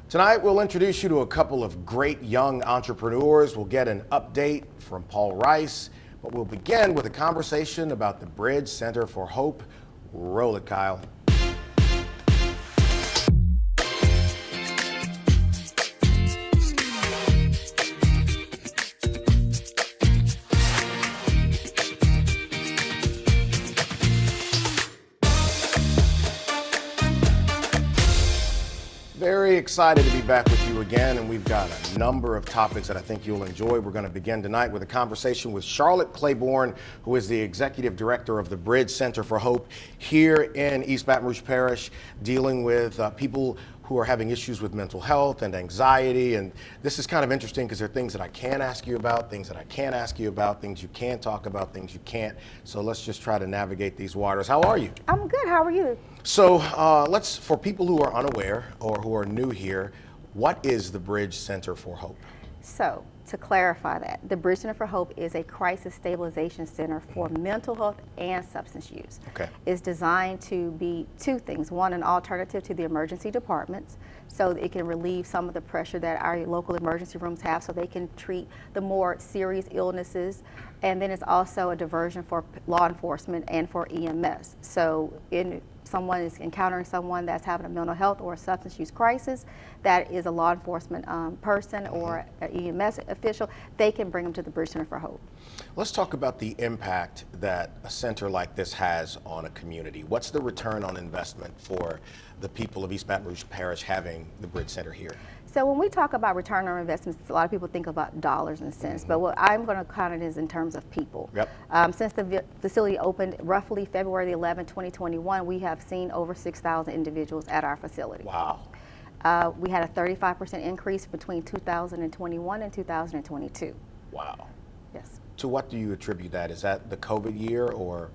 Tonight, we'll introduce you to a couple of great young entrepreneurs. We'll get an update from Paul Rice, but we'll begin with a conversation about the Bridge Center for Hope. Roll it, Kyle. Very excited to be back with you again, and we've got a number of topics that I think you'll enjoy. We're going to begin tonight with a conversation with Charlotte Claiborne, who is the Executive Director of the Bridge Center for Hope here in East Baton Rouge Parish, dealing with people who are having issues with mental health and anxiety. And this is kind of interesting because there are things that I can ask you about, things that I can't ask you about, things you can talk about, things you can't. So let's just try to navigate these waters. How are you? I'm good. How are you? So for people who are unaware or who are new here, what is the Bridge Center for Hope? So, to clarify that, the Bridge Center for Hope is a crisis stabilization center for mental health and substance use. Okay. It's designed to be two things. One, an alternative to the emergency departments, so that it can relieve some of the pressure that our local emergency rooms have, so they can treat the more serious illnesses. And then it's also a diversion for law enforcement and for EMS. So someone is encountering someone that's having a mental health or a substance use crisis, that is a law enforcement person or an EMS official, they can bring them to the Bridge Center for Hope. Let's talk about the impact that a center like this has on a community. What's the return on investment for the people of East Baton Rouge Parish having the Bridge Center here? So when we talk about return on investments, a lot of people think about dollars and cents, but what I'm going to count it is in terms of people. Yep. Since the facility opened roughly February the 11th, 2021, we have seen over 6,000 individuals at our facility. Wow. We had a 35% increase between 2021 and 2022. Wow. Yes. To what do you attribute that? Is that the COVID year or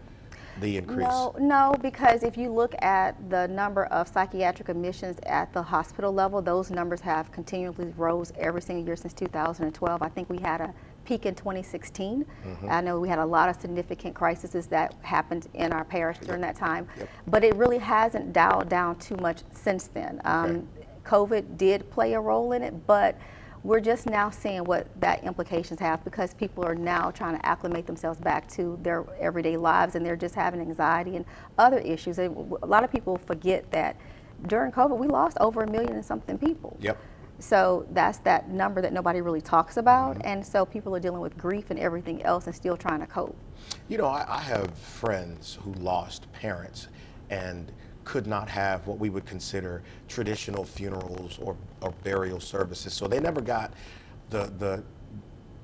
the increase? No, because if you look at the number of psychiatric admissions at the hospital level, those numbers have continually rose every single year since 2012. I think we had a peak in 2016. I know we had a lot of significant crises that happened in our parish during that time, but it really hasn't dialed down too much since then. COVID did play a role in it, but we're just now seeing what that implications have, because people are now trying to acclimate themselves back to their everyday lives, and they're just having anxiety and other issues. And a lot of people forget that during COVID, we lost over 1 million and something people. Yep. So that's that number that nobody really talks about. And so people are dealing with grief and everything else and still trying to cope. You know, I have friends who lost parents and could not have what we would consider traditional funerals or burial services. So they never got the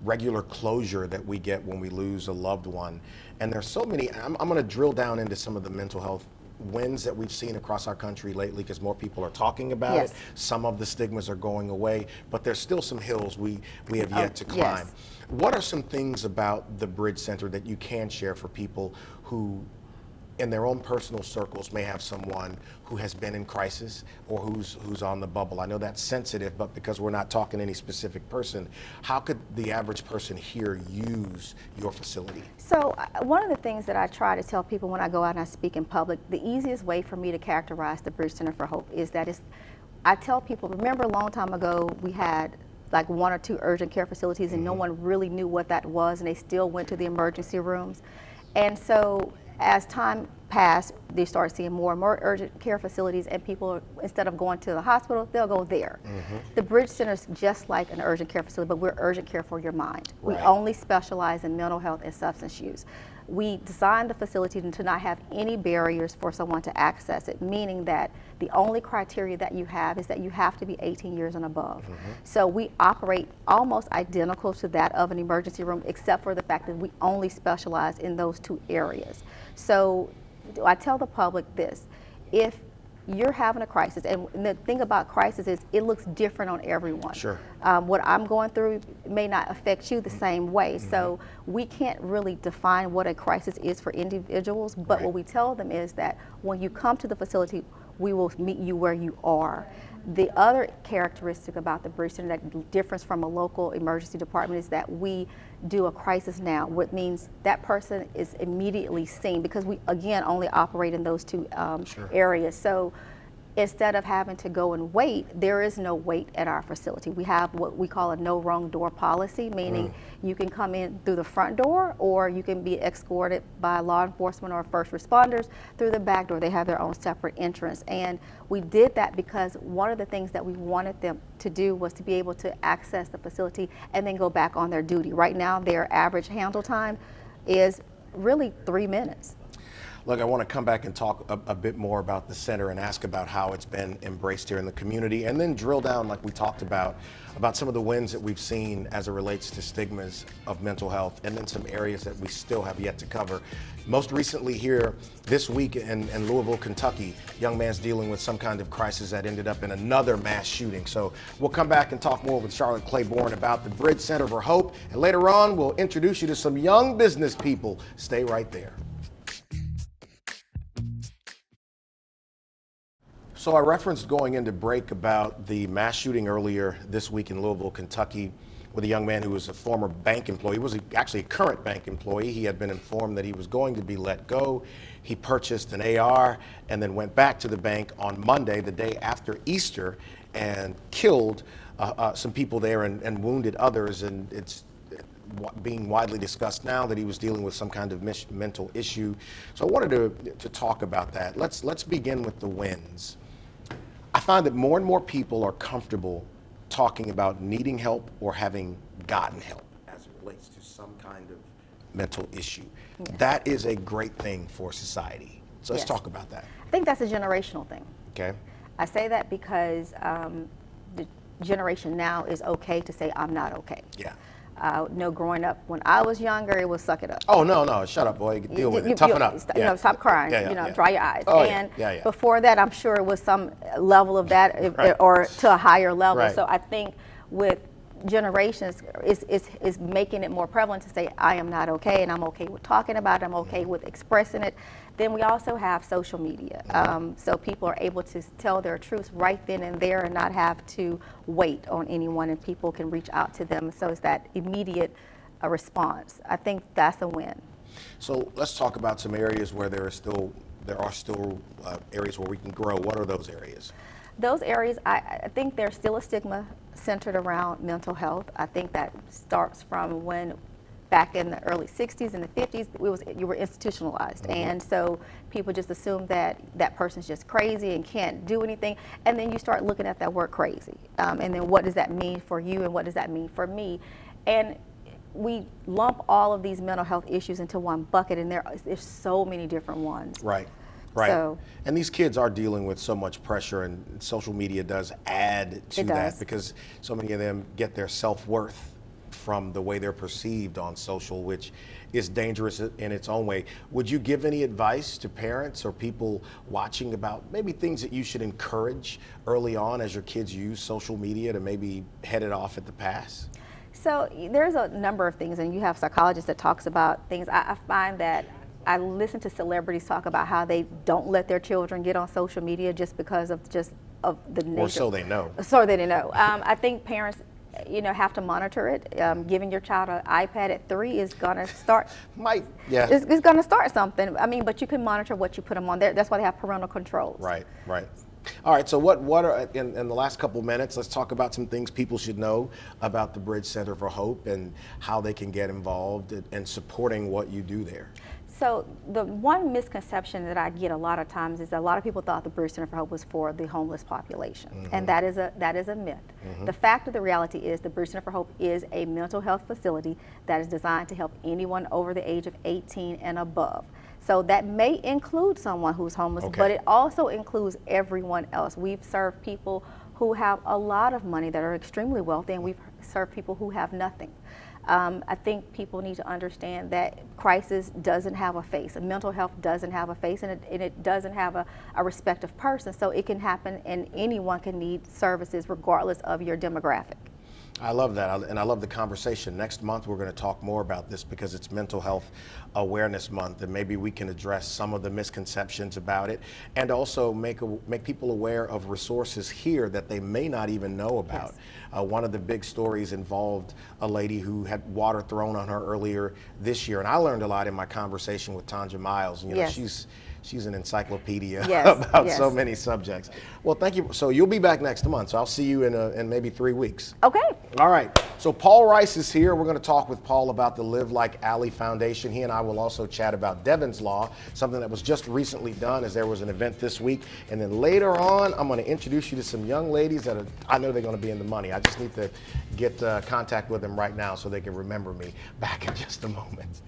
regular closure that we get when we lose a loved one. And there's so many, I'm going to drill down into some of the mental health wins that we've seen across our country lately, because more people are talking about it. Some of the stigmas are going away, but there's still some hills we have yet to climb. What are some things about the Bridge Center that you can share for people who in their own personal circles may have someone who has been in crisis or who's on the bubble? I know that's sensitive, but because we're not talking any specific person, how could the average person here use your facility? So one of the things that I try to tell people when I go out and I speak in public, the easiest way for me to characterize the Bridge Center for Hope is that I tell people, remember a long time ago we had like 1 or 2 urgent care facilities and no one really knew what that was, and they still went to the emergency rooms. And so as time passed, they started seeing more and more urgent care facilities, and people, instead of going to the hospital, they'll go there. The Bridge Center is just like an urgent care facility, but we're urgent care for your mind. We only specialize in mental health and substance use. We designed the facility to not have any barriers for someone to access it, meaning that the only criteria that you have is that you have to be 18 years and above. So we operate almost identical to that of an emergency room, except for the fact that we only specialize in those 2 areas. So I tell the public this: if you're having a crisis, and the thing about crisis is it looks different on everyone. What I'm going through may not affect you the same way. So we can't really define what a crisis is for individuals, but what we tell them is that when you come to the facility, we will meet you where you are. The other characteristic about the Bridge Center that differs from a local emergency department is that we do a crisis now, which means that person is immediately seen, because we, again, only operate in those 2 areas. So instead of having to go and wait, there is no wait at our facility. We have what we call a no wrong door policy, meaning you can come in through the front door, or you can be escorted by law enforcement or first responders through the back door. They have their own separate entrance. And we did that because one of the things that we wanted them to do was to be able to access the facility and then go back on their duty. Right now, their average handle time is really 3 minutes. Look, I want to come back and talk a bit more about the center and ask about how it's been embraced here in the community, and then drill down, like we talked about some of the wins that we've seen as it relates to stigmas of mental health, and then some areas that we still have yet to cover. Most recently here this week in Louisville, Kentucky, a young man's dealing with some kind of crisis that ended up in another mass shooting. So we'll come back and talk more with Charlotte Claiborne about the Bridge Center for Hope, and later on we'll introduce you to some young business people. Stay right there. So I referenced going into break about the mass shooting earlier this week in Louisville, Kentucky, with a young man who was a former bank employee. He was actually a current bank employee. He had been informed that he was going to be let go. He purchased an AR and then went back to the bank on Monday, the day after Easter, and killed some people there and wounded others. And it's being widely discussed now that he was dealing with some kind of mental issue. So I wanted to talk about that. Let's begin with the wins. I find that more and more people are comfortable talking about needing help or having gotten help as it relates to some kind of mental issue. Yeah. That is a great thing for society. So let's talk about that. I think that's a generational thing. Okay. I say that because the generation now is okay to say, I'm not okay. Yeah. No, growing up when I was younger, it was suck it up. Oh, no, shut up, boy. Deal with it. Toughen up. Stop crying. Yeah. Dry your eyes. Oh, and yeah. before that, I'm sure it was some level of that, Right. or to a higher level. Right. So I think with generations, is making it more prevalent to say, I am not okay, and I'm okay with talking about it, I'm okay with expressing it. Then we also have social media. So people are able to tell their truths right then and there and not have to wait on anyone, and people can reach out to them. So it's that immediate response. I think that's a win. So let's talk about some areas where there are still areas where we can grow. What are those areas? Those areas, I think there's still a stigma centered around mental health. I think that starts from when back in the early 60s and the 50s, you were institutionalized. And so people just assume that that person's just crazy and can't do anything. And then you start looking at that word crazy. And then what does that mean for you, and what does that mean for me? And we lump all of these mental health issues into one bucket, and there's so many different ones. Right. And these kids are dealing with so much pressure, and social media does add to that, because so many of them get their self-worth from the way they're perceived on social, which is dangerous in its own way. Would you give any advice to parents or people watching about maybe things that you should encourage early on as your kids use social media to maybe head it off at the pass? So there's a number of things, and you have psychologists that talks about things. I find that I listen to celebrities talk about how they don't let their children get on social media just because of the nature. Or so they know. So they know. I think parents, have to monitor it. Giving your child an iPad at 3 is gonna start. It's gonna start something. I mean, but you can monitor what you put them on there. That's why they have parental controls. Right. All right, so what are, in the last couple minutes, let's talk about some things people should know about the Bridge Center for Hope and how they can get involved in supporting what you do there. So the one misconception that I get a lot of times is that a lot of people thought the Bridge Center for Hope was for the homeless population, and that is a myth. The fact of the reality is the Bridge Center for Hope is a mental health facility that is designed to help anyone over the age of 18 and above. So that may include someone who's homeless, but it also includes everyone else. We've served people who have a lot of money that are extremely wealthy, and we've served people who have nothing. I think people need to understand that crisis doesn't have a face. Mental health doesn't have a face, and it doesn't have a respective person. So it can happen, and anyone can need services regardless of your demographic. I love that, and I love the conversation. Next month, we're going to talk more about this because it's Mental Health Awareness Month, and maybe we can address some of the misconceptions about it, and also make people aware of resources here that they may not even know about. One of the big stories involved a lady who had water thrown on her earlier this year, and I learned a lot in my conversation with Tanja Miles. she's an encyclopedia Yes, about yes. so many subjects. Well, thank you. So you'll be back next month. So I'll see you in maybe 3 weeks. Okay. All right. So Paul Rice is here. We're going to talk with Paul about the Live Like Allie Foundation. He and I will also chat about Devon's Law, something that was just recently done as there was an event this week. And then later on, I'm going to introduce you to some young ladies that I know they're going to be in the money. I just need to get contact with them right now so they can remember me back in just a moment.